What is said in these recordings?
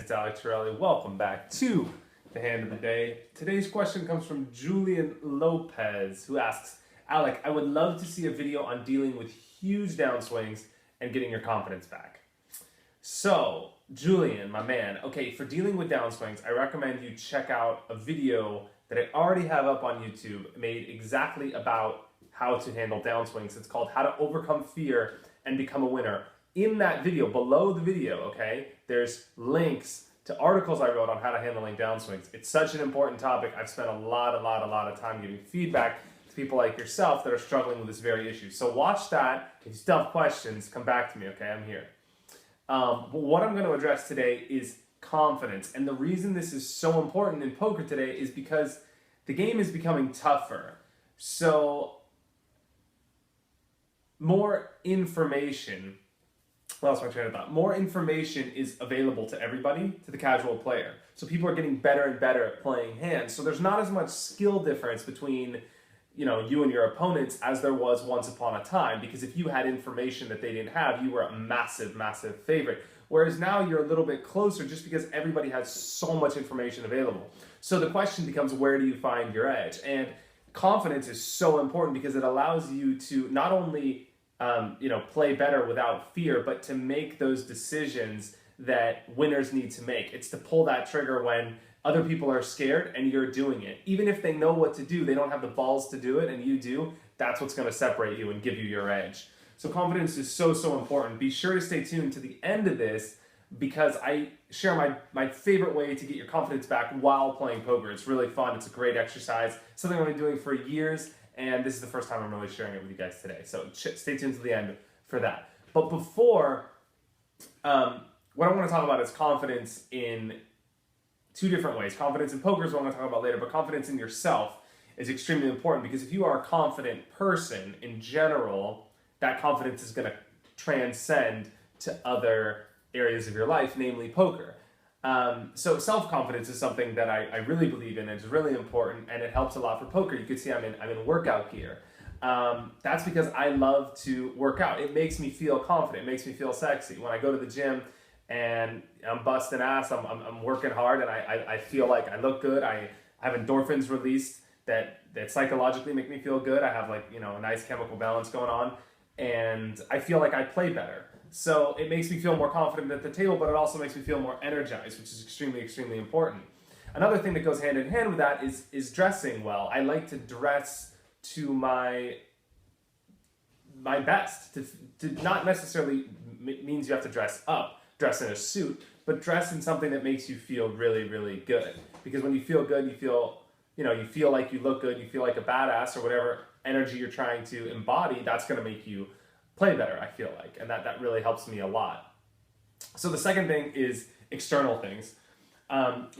it's Alec Torelli. Welcome back to the Hand of the Day. Today's question comes from Julian Lopez, who asks, Alec, I would love to see a video on dealing with huge downswings and getting your confidence back. So, Julian, my man, okay, for dealing with downswings, I recommend you check out a video that I already have up on YouTube made exactly about how to handle downswings. It's called How to Overcome Fear and Become a Winner. In that video, below the video, okay, there's links to articles I wrote on how to handling downswings. It's such an important topic. I've spent a lot of time giving feedback to people like yourself that are struggling with this very issue. So watch that. If you still have questions, come back to me, okay? I'm here. But what I'm going to address today is confidence. And the reason this is so important in poker today is because the game is becoming tougher. So more information, what else am I trying to thought? More information is available to everybody, to the casual player. So people are getting better and better at playing hands. So there's not as much skill difference between, you and your opponents as there was once upon a time. Because if you had information that they didn't have, you were a massive favorite. Whereas now you're a little bit closer just because everybody has so much information available. So the question becomes, where do you find your edge? And confidence is so important because it allows you to not only play better without fear, but to make those decisions that winners need to make. It's to pull that trigger when other people are scared and you're doing it. Even if they know what to do, they don't have the balls to do it and you do, that's what's going to separate you and give you your edge. So confidence is so important. Be sure to stay tuned to the end of this because I share my favorite way to get your confidence back while playing poker. It's really fun. It's a great exercise. Something I've been doing for years. And this is the first time I'm really sharing it with you guys today. So stay tuned to the end for that. But before, what I want to talk about is confidence in two different ways. Confidence in poker is what I'm going to talk about later, but confidence in yourself is extremely important because if you are a confident person in general, that confidence is going to transcend to other areas of your life, namely poker. So self-confidence is something that I really believe in. It's really important and it helps a lot for poker. You can see I'm in workout gear. That's because I love to work out. It makes me feel confident. It makes me feel sexy. When I go to the gym and I'm busting ass, I'm working hard and I feel like I look good. I have endorphins released that psychologically make me feel good. I have a nice chemical balance going on and I feel like I play better. So it makes me feel more confident at the table, but it also makes me feel more energized, which is extremely important. Another thing that goes hand in hand with that is dressing well. I like to dress to my best. To not necessarily means you have to dress up, dress in a suit, but dress in something that makes you feel really good. Because when you feel good, you feel like you look good, you feel like a badass or whatever energy you're trying to embody, that's going to make you play better, I feel like, and that really helps me a lot. So the second thing is external things.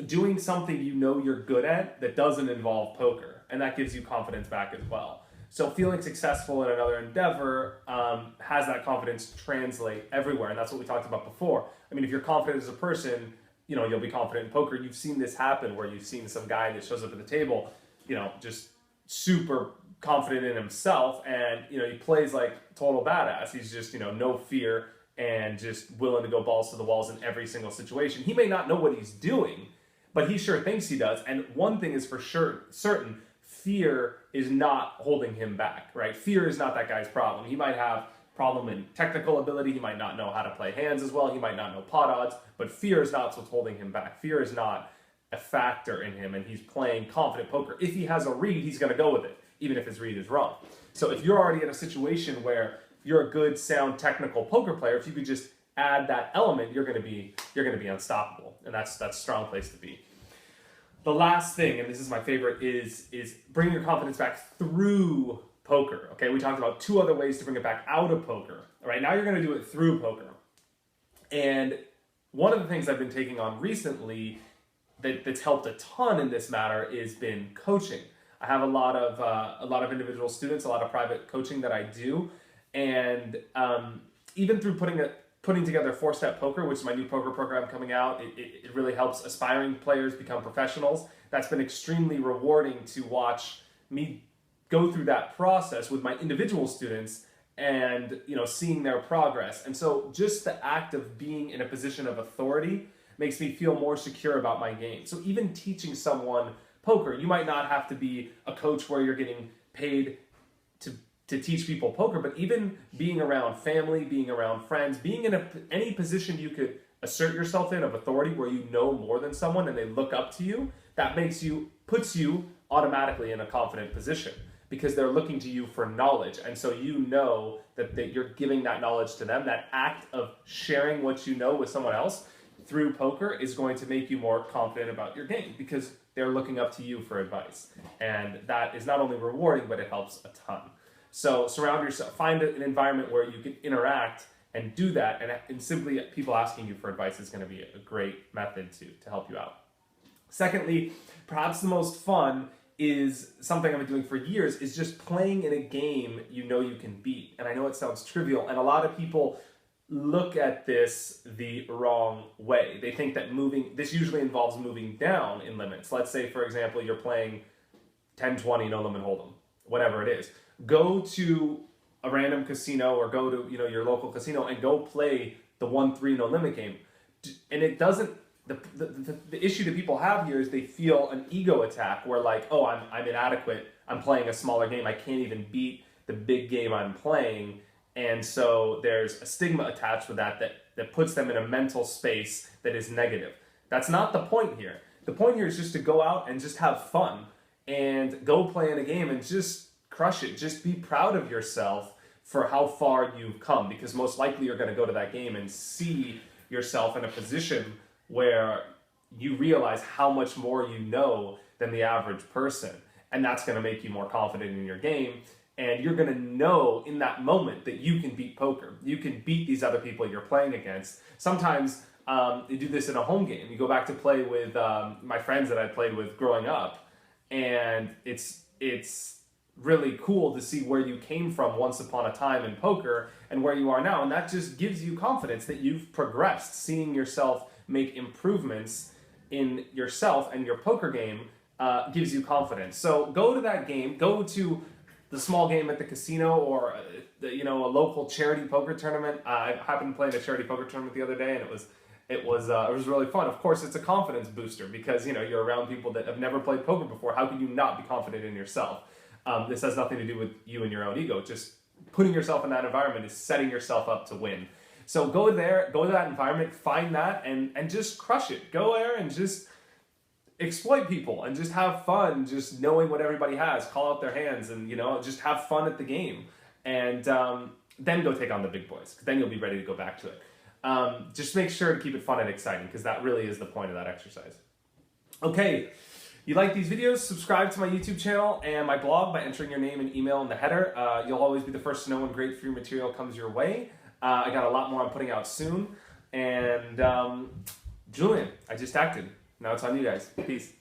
Doing something you're good at that doesn't involve poker, and that gives you confidence back as well. So feeling successful in another endeavor has that confidence translate everywhere, and that's what we talked about before. I mean, if you're confident as a person, you'll be confident in poker. You've seen this happen where you've seen some guy that shows up at the table, just super confident in himself and he plays like total badass. He's just no fear and just willing to go balls to the walls in every single situation. He may not know what he's doing, but he sure thinks he does. And one thing is for sure certain, fear is not holding him back, right? Fear is not that guy's problem. He might have problem in technical ability, he might not know how to play hands as well, he might not know pot odds, but fear is not what's holding him back. Fear is not a factor in him, and he's playing confident poker. If he has a read, he's going to go with it, even if his read is wrong. So if you're already in a situation where you're a good, sound, technical poker player, if you could just add that element, you're going to be unstoppable, and that's a strong place to be. The last thing, and this is my favorite, is bring your confidence back through poker. Okay, we talked about two other ways to bring it back out of poker. All right, now you're going to do it through poker. And one of the things I've been taking on recently that's helped a ton in this matter is been coaching. I have a lot of individual students, a lot of private coaching that I do, and even through putting together 4-Step Poker, which is my new poker program coming out, it really helps aspiring players become professionals. That's been extremely rewarding to watch me go through that process with my individual students and seeing their progress. And so just the act of being in a position of authority makes me feel more secure about my game. So even teaching someone poker, you might not have to be a coach where you're getting paid to teach people poker, but even being around family, being around friends, being in any position you could assert yourself in of authority where you know more than someone and they look up to you, that puts you automatically in a confident position because they're looking to you for knowledge. And so you know that you're giving that knowledge to them. That act of sharing what you know with someone else through poker is going to make you more confident about your game because they're looking up to you for advice. And that is not only rewarding, but it helps a ton. So surround yourself, find an environment where you can interact and do that, and simply people asking you for advice is going to be a great method to help you out. Secondly, perhaps the most fun is something I've been doing for years, is just playing in a game you know you can beat. And I know it sounds trivial, and a lot of people look at this the wrong way. They think that this usually involves moving down in limits. Let's say, for example, you're playing 10-20, no limit hold'em, whatever it is. Go to a random casino or go to your local casino and go play the 1-3 no limit game. And it doesn't, the issue that people have here is they feel an ego attack where like, oh, I'm inadequate, I'm playing a smaller game, I can't even beat the big game I'm playing. And so there's a stigma attached with that puts them in a mental space that is negative. That's not the point here. The point here is just to go out and just have fun and go play in a game and just crush it. Just be proud of yourself for how far you've come, because most likely you're going to go to that game and see yourself in a position where you realize how much more you know than the average person. And that's going to make you more confident in your game. And you're going to know in that moment that you can beat poker. You can beat these other people you're playing against. Sometimes you do this in a home game. You go back to play with my friends that I played with growing up, and it's really cool to see where you came from once upon a time in poker and where you are now. And that just gives you confidence that you've progressed. Seeing yourself make improvements in yourself and your poker game gives you confidence. So go to that game, go to the small game at the casino or a local charity poker tournament. I happened to play in a charity poker tournament the other day, and it was really fun. Of course, it's a confidence booster because you're around people that have never played poker before. How can you not be confident in yourself? This has nothing to do with you and your own ego. Just putting yourself in that environment is setting yourself up to win. So go there, go to that environment, find that, and just crush it. Go there and just exploit people and just have fun, just knowing what everybody has. Call out their hands and, just have fun at the game. And then go take on the big boys, because then you'll be ready to go back to it. Just make sure to keep it fun and exciting, because that really is the point of that exercise. Okay. You like these videos? Subscribe to my YouTube channel and my blog by entering your name and email in the header. You'll always be the first to know when great free material comes your way. I got a lot more I'm putting out soon. And Julian, I just acted. Now it's on you guys. Peace.